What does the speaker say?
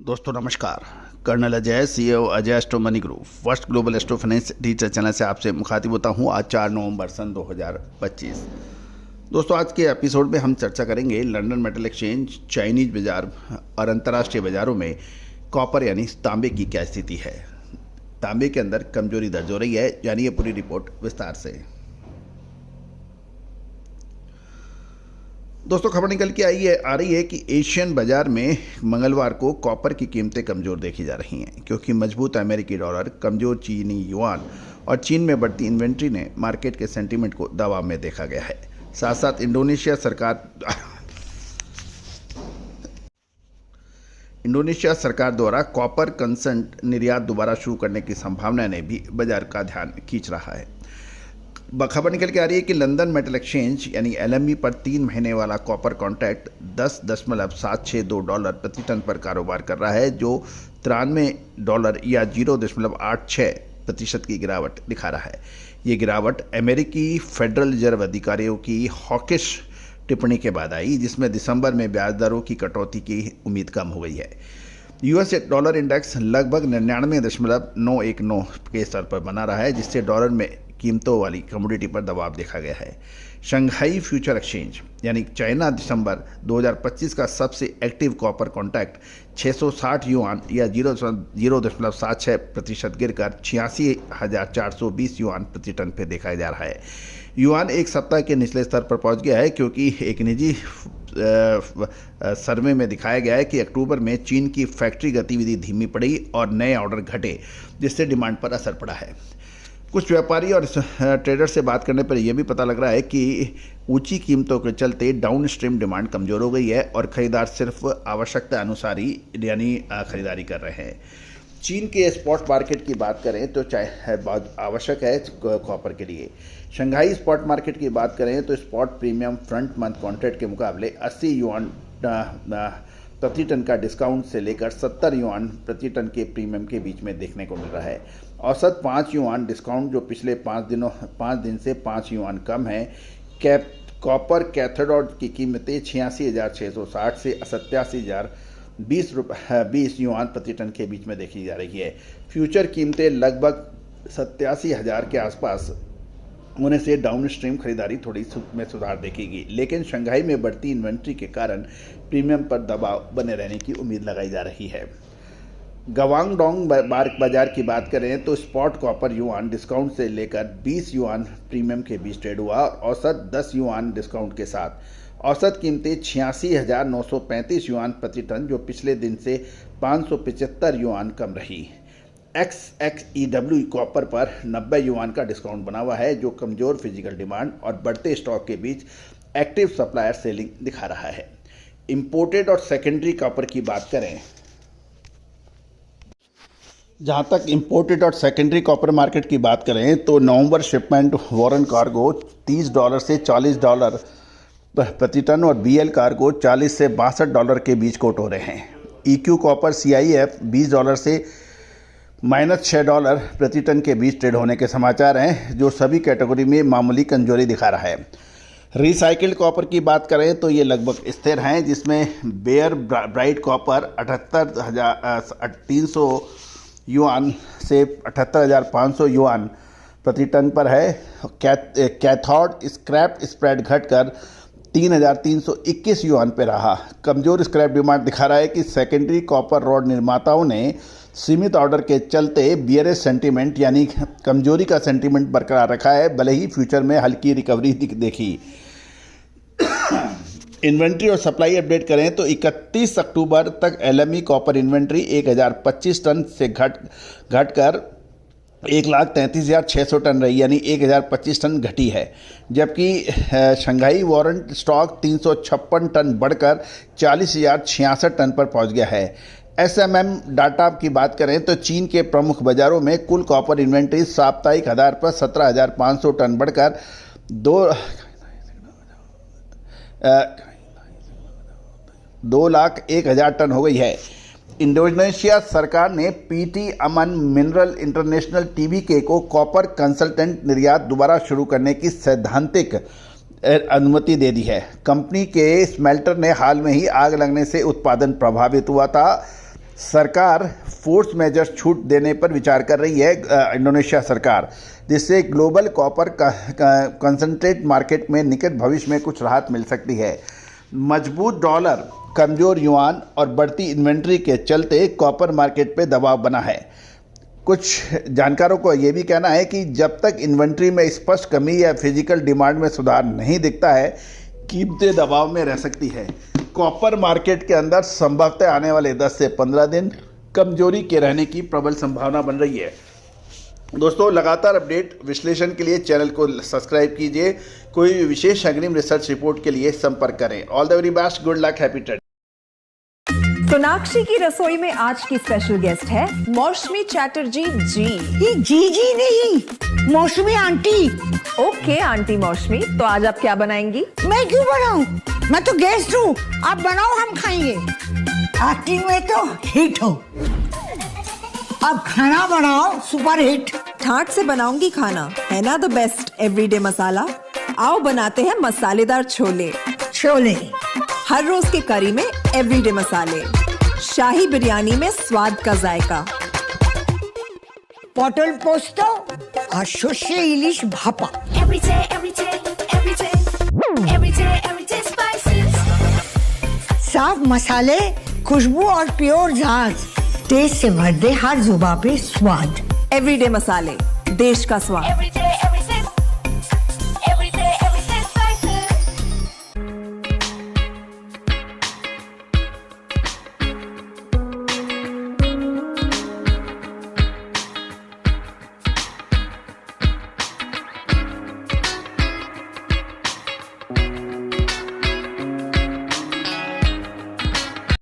दोस्तों नमस्कार। Colonel Ajay, CEO Ajay astro money group first global astro finance teacher channel से आपसे मुखातिब होता हूं। आज 4 नवंबर सन 2025। दोस्तों आज के एपिसोड में हम चर्चा करेंगे लंदन मेटल एक्सचेंज, चाइनीज बाजार और अंतर्राष्ट्रीय बाजारों में कॉपर यानी तांबे की क्या स्थिति है। तांबे के अंदर कमजोरी दर्ज हो रही है, जानिए पूरी रिपोर्ट विस्तार से। दोस्तों खबर निकल के आ रही है कि एशियन बाजार में मंगलवार को कॉपर की कीमतें कमज़ोर देखी जा रही हैं, क्योंकि मजबूत अमेरिकी डॉलर, कमज़ोर चीनी युआन और चीन में बढ़ती इन्वेंट्री ने मार्केट के सेंटीमेंट को दबाव में देखा गया है। साथ साथ इंडोनेशिया सरकार द्वारा कॉपर कंसेंट निर्यात दोबारा शुरू करने की संभावना ने भी बाजार का ध्यान खींच रहा है। खबर निकल के आ रही है कि लंदन मेटल एक्सचेंज यानी LME पर 3 महीने वाला कॉपर कॉन्ट्रैक्ट $10.762 प्रति टन पर कारोबार कर रहा है, जो $93 या 0.86% की गिरावट दिखा रहा है। ये गिरावट अमेरिकी फेडरल रिजर्व अधिकारियों की हॉकिश टिप्पणी के बाद आई, जिसमें दिसंबर में ब्याज दरों की कटौती की उम्मीद कम हो गई है। US डॉलर इंडेक्स लगभग 99.919 के स्तर पर बना रहा है, जिससे डॉलर में कीमतों वाली कमोडिटी पर दबाव देखा गया है। शंघाई फ्यूचर एक्सचेंज यानी चाइना दिसंबर 2025 का सबसे एक्टिव कॉपर कॉन्ट्रैक्ट 660 युआन या 0.76% गिरकर 86,420 युआन प्रति टन पर देखा जा रहा है। युआन एक सप्ताह के निचले स्तर पर पहुंच गया है, क्योंकि एक निजी सर्वे में दिखाया गया है कि अक्टूबर में चीन की फैक्ट्री गतिविधि धीमी पड़ी और नए ऑर्डर घटे, जिससे डिमांड पर असर पड़ा है। कुछ व्यापारी और ट्रेडर से बात करने पर यह भी पता लग रहा है कि ऊंची कीमतों के चलते डाउन स्ट्रीम डिमांड कमज़ोर हो गई है और खरीदार सिर्फ आवश्यकता अनुसार ही यानी खरीदारी कर रहे हैं। चीन के स्पॉट मार्केट की बात करें तो बहुत आवश्यक है कॉपर के लिए। शंघाई स्पॉट मार्केट की बात करें तो spot premium front month contract के मुकाबले 80 युआन प्रति टन का डिस्काउंट से लेकर 70 युआन प्रति टन के प्रीमियम के बीच में देखने को मिल रहा है। औसत 5 युआन डिस्काउंट, जो पिछले 5 दिन से 5 युआन कम है। कॉपर कैथोड की कीमतें 86,660 से 87,020 युआन प्रति टन के बीच में देखी जा रही है। फ्यूचर कीमतें लगभग 87,000 के आसपास होने से डाउन स्ट्रीम खरीदारी थोड़ी में सुधार देखेगी, लेकिन शंघाई में बढ़ती इन्वेंट्री के कारण प्रीमियम पर दबाव बने रहने की उम्मीद लगाई जा रही है। गवांगडोंग बाजार की बात करें तो स्पॉट कॉपर युआन डिस्काउंट से लेकर 20 युआन प्रीमियम के बीच ट्रेड हुआ और औसत 10 युआन डिस्काउंट के साथ। औसत कीमतें 86,935 युआन प्रति टन, जो पिछले दिन से 575 युआन कम रही। XXEW कॉपर पर 90 युआन का डिस्काउंट बना हुआ है, जो कमज़ोर फिजिकल डिमांड और बढ़ते स्टॉक के बीच एक्टिव सप्लायर सेलिंग दिखा रहा है। इंपोर्टेड और सेकेंडरी कॉपर की बात करें, जहां तक इंपोर्टेड और सेकेंडरी कॉपर मार्केट की बात करें तो नवंबर शिपमेंट वॉरेन कार्गो $30 से $40 प्रति टन और BL कार्गो $40 से $62 के बीच कोट हो रहे हैं। EQ कॉपर CIF $20 से -$6 प्रति टन के बीच ट्रेड होने के समाचार हैं, जो सभी कैटेगरी में मामूली कमजोरी दिखा रहा है। रिसाइकिल्ड कॉपर की बात करें तो ये लगभग स्थिर हैं, जिसमें बेयर ब्राइट कॉपर 78,300 युआन से 78,500 युआन प्रति टन पर है। कैथोड स्क्रैप स्प्रेड घटकर 3,321 युआन पर रहा। कमजोर स्क्रैप डिमांड दिखा रहा है कि सेकेंडरी कॉपर रॉड निर्माताओं ने सीमित ऑर्डर के चलते बियरिश सेंटीमेंट यानी कमजोरी का सेंटीमेंट बरकरार रखा है, भले ही फ्यूचर में हल्की रिकवरी देखी। इन्वेंट्री और सप्लाई अपडेट करें तो 31 अक्टूबर तक LME कॉपर इन्वेंट्री 1,025 टन से घटकर 1,33,600 टन रही, यानी 1,025 टन घटी है। जबकि शंघाई वारंट स्टॉक 356 टन बढ़कर 40,066 टन पर पहुंच गया है। SMM डाटा की बात करें तो चीन के प्रमुख बाजारों में कुल कॉपर इन्वेंट्री साप्ताहिक आधार पर 17,500 टन बढ़कर 2,01,000 टन हो गई है। इंडोनेशिया सरकार ने PT अमन मिनरल इंटरनेशनल TBK को कॉपर कंसल्टेंट निर्यात दोबारा शुरू करने की सैद्धांतिक अनुमति दे दी है। कंपनी के स्मेल्टर ने हाल में ही आग लगने से उत्पादन प्रभावित हुआ था। सरकार फोर्स मेजर छूट देने पर विचार कर रही है इंडोनेशिया सरकार, जिससे ग्लोबल कॉपर कंसंट्रेट मार्केट में निकट भविष्य में कुछ राहत मिल सकती है। मजबूत डॉलर, कमज़ोर युआन और बढ़ती इन्वेंट्री के चलते कॉपर मार्केट पे दबाव बना है। कुछ जानकारों को ये भी कहना है कि जब तक इन्वेंट्री में स्पष्ट कमी या फिजिकल डिमांड में सुधार नहीं दिखता है, कीमतें दबाव में रह सकती है। कॉपर मार्केट के अंदर संभवतः आने वाले 10 से 15 दिन कमजोरी के रहने की प्रबल संभावना बन रही है। दोस्तों, लगातार अपडेट विश्लेषण के लिए चैनल को सब्सक्राइब कीजिए। कोई भी विशेष अग्रिम रिसर्च रिपोर्ट के लिए संपर्क करें। All the very best, good luck, happy trading. Sonakshi की रसोई में आज की स्पेशल गेस्ट है मौसमी चैटर्जी जी। ये जी नहीं, मौसमी आंटी। ओके आंटी मौसमी, तो आज आप क्या बनाएंगी? मैं क्यों बनाऊं? मैं तो गेस्ट हूँ, आप बनाओ, हम खाएंगे। एक्टिंग में तो हिट हो, अब खाना बनाओ सुपर हिट। ठाट से बनाऊंगी खाना, है ना द बेस्ट एवरीडे मसाला। आओ बनाते हैं मसालेदार छोले। छोले, हर रोज के करी में एवरीडे मसाले, शाही बिरयानी में स्वाद का जायका, पटल पोस्तो और शोषे इलिश भापा। साफ मसाले, खुशबू और प्योर झांझ, टेस्ट से भर दे हर जुबान पे स्वाद। एवरीडे मसाले, देश का स्वाद।